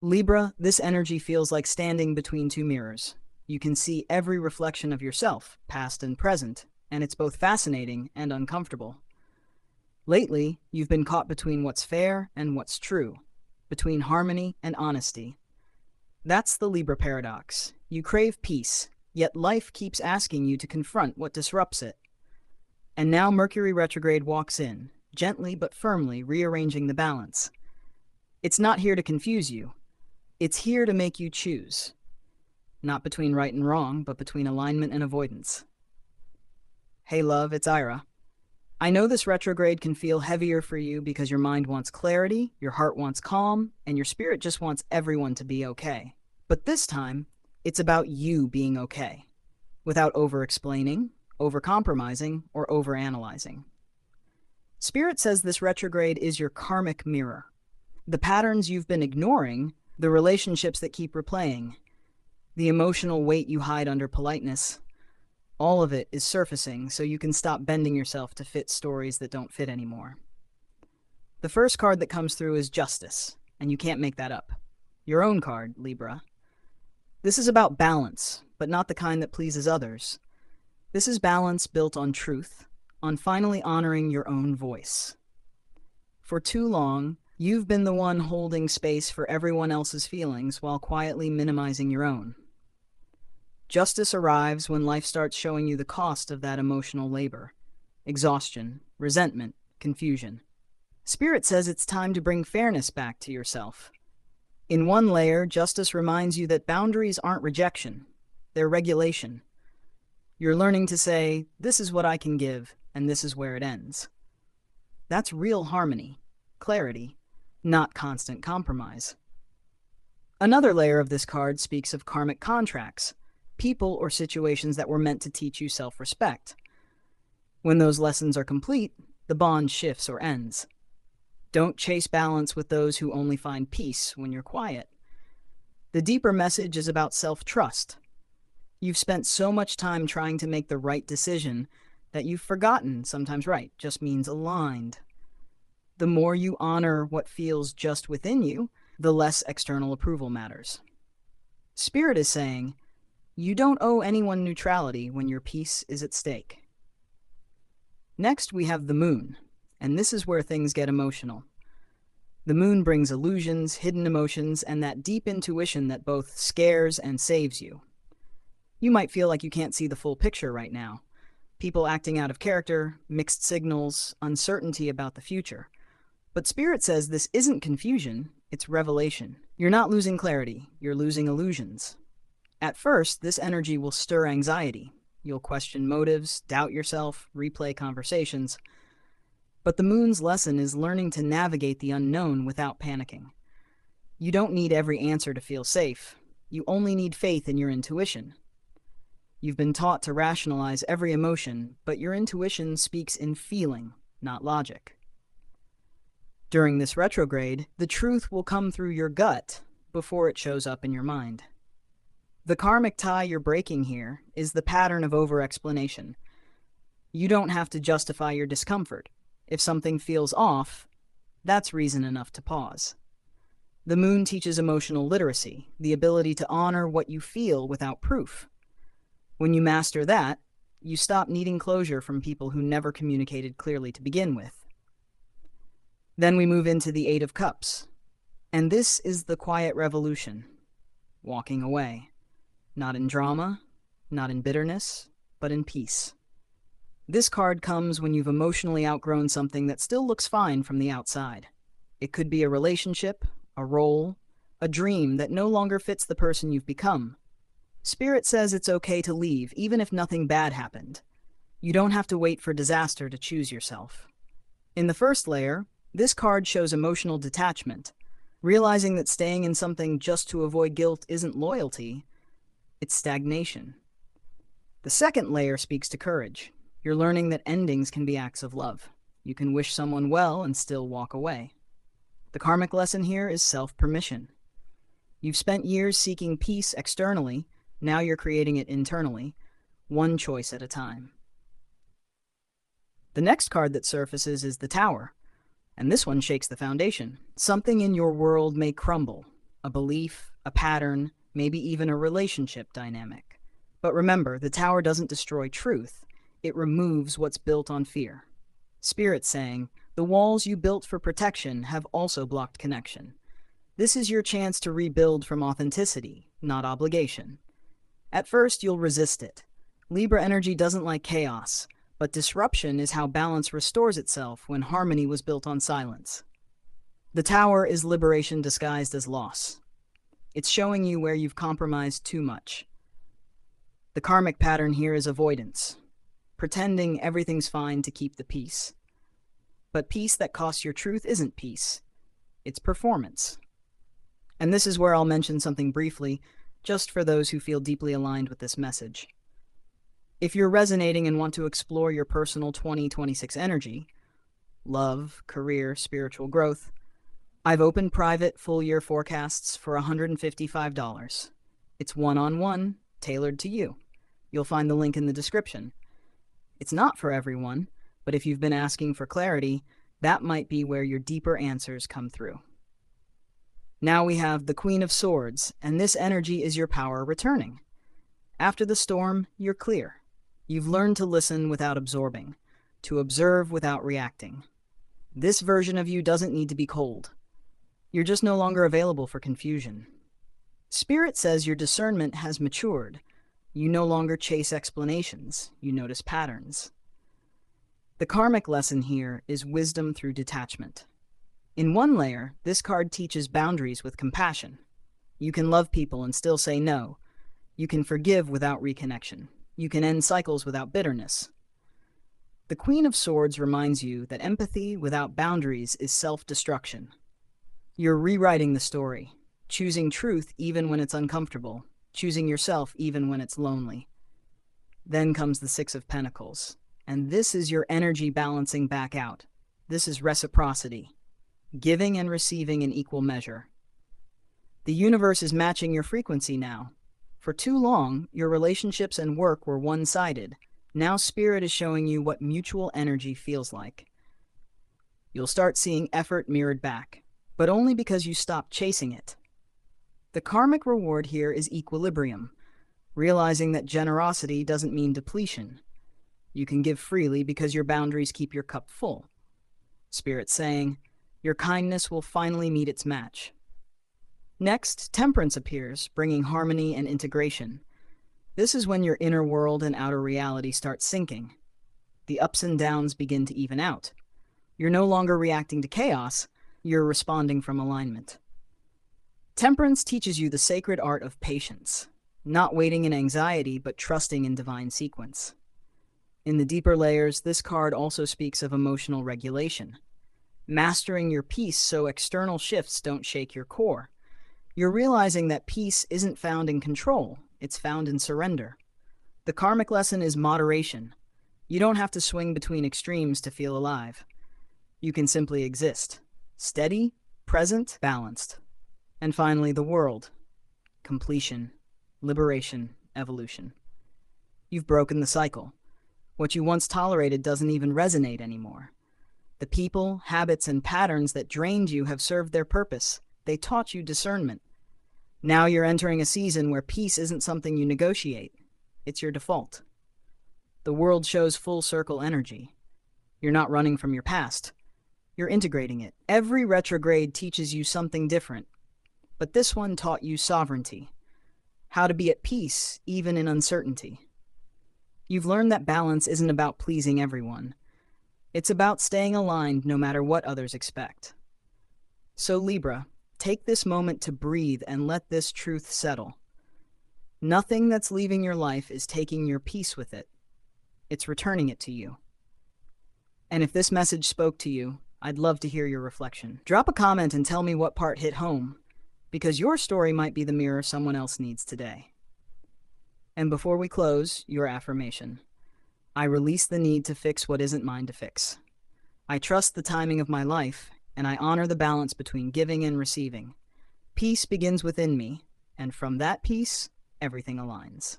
Libra, this energy feels like standing between two mirrors. You can see every reflection of yourself, past and present, and it's both fascinating and uncomfortable. Lately, you've been caught between what's fair and what's true, between harmony and honesty. That's the Libra paradox. You crave peace, yet life keeps asking you to confront what disrupts it. And now Mercury retrograde walks in, gently but firmly rearranging the balance. It's not here to confuse you. It's here to make you choose. Not between right and wrong, but between alignment and avoidance. Hey love, it's Aira. I know this retrograde can feel heavier for you because your mind wants clarity, your heart wants calm, and your spirit just wants everyone to be okay. But this time, it's about you being okay, without over-explaining, over-compromising, or over-analyzing. Spirit says this retrograde is your karmic mirror. The patterns you've been ignoring, the relationships that keep replaying, the emotional weight you hide under politeness, all of it is surfacing so you can stop bending yourself to fit stories that don't fit anymore. The first card that comes through is Justice, and you can't make that up. Your own card, Libra. This is about balance, but not the kind that pleases others. This is balance built on truth, on finally honoring your own voice. For too long, you've been the one holding space for everyone else's feelings while quietly minimizing your own. Justice arrives when life starts showing you the cost of that emotional labor. Exhaustion, resentment, confusion. Spirit says it's time to bring fairness back to yourself. In one layer, justice reminds you that boundaries aren't rejection, they're regulation. You're learning to say, this is what I can give, and this is where it ends. That's real harmony, clarity, not constant compromise. Another layer of this card speaks of karmic contracts, people or situations that were meant to teach you self-respect. When those lessons are complete, the bond shifts or ends. Don't chase balance with those who only find peace when you're quiet. The deeper message is about self-trust. You've spent so much time trying to make the right decision that you've forgotten sometimes right just means aligned. The more you honor what feels just within you, the less external approval matters. Spirit is saying, you don't owe anyone neutrality when your peace is at stake. Next, we have the moon, and this is where things get emotional. The moon brings illusions, hidden emotions, and that deep intuition that both scares and saves you. You might feel like you can't see the full picture right now. People acting out of character, mixed signals, uncertainty about the future. But Spirit says this isn't confusion, it's revelation. You're not losing clarity, you're losing illusions. At first, this energy will stir anxiety. You'll question motives, doubt yourself, replay conversations. But the moon's lesson is learning to navigate the unknown without panicking. You don't need every answer to feel safe. You only need faith in your intuition. You've been taught to rationalize every emotion, but your intuition speaks in feeling, not logic. During this retrograde, the truth will come through your gut before it shows up in your mind. The karmic tie you're breaking here is the pattern of over-explanation. You don't have to justify your discomfort. If something feels off, that's reason enough to pause. The moon teaches emotional literacy, the ability to honor what you feel without proof. When you master that, you stop needing closure from people who never communicated clearly to begin with. Then we move into the Eight of Cups. And this is the quiet revolution. Walking away. Not in drama, not in bitterness, but in peace. This card comes when you've emotionally outgrown something that still looks fine from the outside. It could be a relationship, a role, a dream that no longer fits the person you've become. Spirit says it's okay to leave, even if nothing bad happened. You don't have to wait for disaster to choose yourself. In the first layer, this card shows emotional detachment, realizing that staying in something just to avoid guilt isn't loyalty, it's stagnation. The second layer speaks to courage. You're learning that endings can be acts of love. You can wish someone well and still walk away. The karmic lesson here is self-permission. You've spent years seeking peace externally, now you're creating it internally, one choice at a time. The next card that surfaces is the Tower, and this one shakes the foundation. Something in your world may crumble. a belief, a pattern, maybe even a relationship dynamic. But remember, the tower doesn't destroy truth. It removes what's built on fear. Spirit's saying, the walls you built for protection have also blocked connection. This is your chance to rebuild from authenticity, not obligation. At first, you'll resist it. Libra energy doesn't like chaos, but disruption is how balance restores itself when harmony was built on silence. The tower is liberation disguised as loss. It's showing you where you've compromised too much. The karmic pattern here is avoidance, pretending everything's fine to keep the peace. But peace that costs your truth isn't peace. It's performance. And this is where I'll mention something briefly, just for those who feel deeply aligned with this message. If you're resonating and want to explore your personal 2026 energy, love, career, spiritual growth, I've opened private full-year forecasts for $155. It's one-on-one, tailored to you. You'll find the link in the description. It's not for everyone, but if you've been asking for clarity, that might be where your deeper answers come through. Now we have the Queen of Swords, and this energy is your power returning. After the storm, you're clear. You've learned to listen without absorbing, to observe without reacting. This version of you doesn't need to be cold. You're just no longer available for confusion. Spirit says your discernment has matured. You no longer chase explanations, you notice patterns. The karmic lesson here is wisdom through detachment. In one layer, this card teaches boundaries with compassion. You can love people and still say no. You can forgive without reconnection. You can end cycles without bitterness. The Queen of Swords reminds you that empathy without boundaries is self-destruction. You're rewriting the story, choosing truth even when it's uncomfortable, choosing yourself even when it's lonely. Then comes the Six of Pentacles, and this is your energy balancing back out. This is reciprocity, giving and receiving in equal measure. The universe is matching your frequency now. For too long, your relationships and work were one-sided. Now Spirit is showing you what mutual energy feels like. You'll start seeing effort mirrored back, but only because you stopped chasing it. The karmic reward here is equilibrium, realizing that generosity doesn't mean depletion. You can give freely because your boundaries keep your cup full. Spirit's saying, your kindness will finally meet its match. Next, temperance appears, bringing harmony and integration. This is when your inner world and outer reality start syncing. The ups and downs begin to even out. You're no longer reacting to chaos, you're responding from alignment. Temperance teaches you the sacred art of patience, not waiting in anxiety, but trusting in divine sequence. In the deeper layers, this card also speaks of emotional regulation, mastering your peace so external shifts don't shake your core. You're realizing that peace isn't found in control, it's found in surrender. The karmic lesson is moderation. You don't have to swing between extremes to feel alive. You can simply exist. Steady, present, balanced. And finally, the world. Completion, liberation, evolution. You've broken the cycle. What you once tolerated doesn't even resonate anymore. The people, habits, and patterns that drained you have served their purpose. They taught you discernment. Now you're entering a season where peace isn't something you negotiate. It's your default. The world shows full circle energy. You're not running from your past. You're integrating it. Every retrograde teaches you something different, but this one taught you sovereignty, how to be at peace even in uncertainty. You've learned that balance isn't about pleasing everyone. It's about staying aligned no matter what others expect. So Libra, take this moment to breathe and let this truth settle. Nothing that's leaving your life is taking your peace with it. It's returning it to you. And if this message spoke to you, I'd love to hear your reflection. Drop a comment and tell me what part hit home, because your story might be the mirror someone else needs today. And before we close, your affirmation. I release the need to fix what isn't mine to fix. I trust the timing of my life, and I honor the balance between giving and receiving. Peace begins within me, and from that peace, everything aligns.